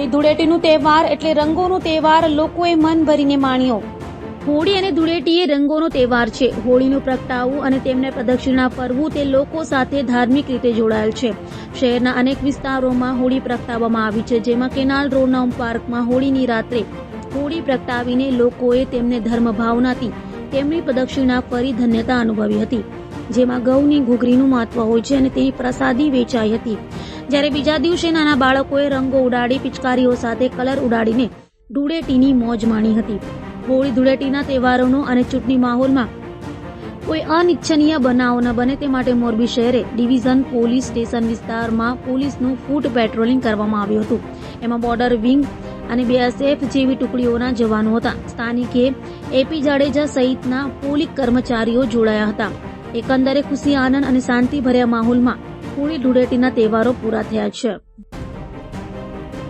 હોળી ધૂળેટીનું તહેવાર એટલે રંગોનો તહેવાર લોકોએ મન ભરીને માણ્યો. હોળી અને ધૂળેટી એ રંગોનો તહેવાર છે. હોળીનું પ્રગટાવવું અને તેમને પ્રદક્ષિણા ફરવું તે લોકો સાથે ધાર્મિક રીતે જોડાયેલ છે. શહેરના અનેક વિસ્તારોમાં હોળી પ્રગટાવવામાં આવી છે, જેમાં કેનાલ રોડના પાર્કમાં હોળીની રાત્રે હોળી પ્રગટાવીને લોકોએ તેમને ધર્મ ભાવનાથી તેમની પ્રદક્ષિણા ફરી ધન્યતા અનુભવી હતી, જેમાં ગૌની ઘૂઘરીનું મહત્વ હોય છે અને તેની પ્રસાદી વેચાઈ હતી. જ્યારે બીજા દિવસે નાના બાળકોએ રંગો ઉડાડી પિચકારીઓ સાથે કલર ઉડાડીને ધૂળેટીની મોજ માણી હતી. હોળી ધૂળેટીના તહેવારોનો અને ચૂંટણી માહોલમાં કોઈ અનિચ્છનીય બનાવ ન બને તે માટે મોરબી શહેરે ડિવિઝન પોલીસ સ્ટેશન વિસ્તારમાં પોલીસનું ફૂટ પેટ્રોલિંગ કરવામાં આવ્યું હતું. એમાં બોર્ડર વિંગ અને BSF જેવી ટુકડીઓના જવાનો હતા. સ્થાનિકે એપી જાડેજા સહિતના પોલીસ કર્મચારીઓ જોડાયા હતા. એકંદરે ખુશી, આનંદ અને શાંતિભર્યા માહોલમાં હોળી ધૂળેટીના તહેવારો પૂરા થયા છે.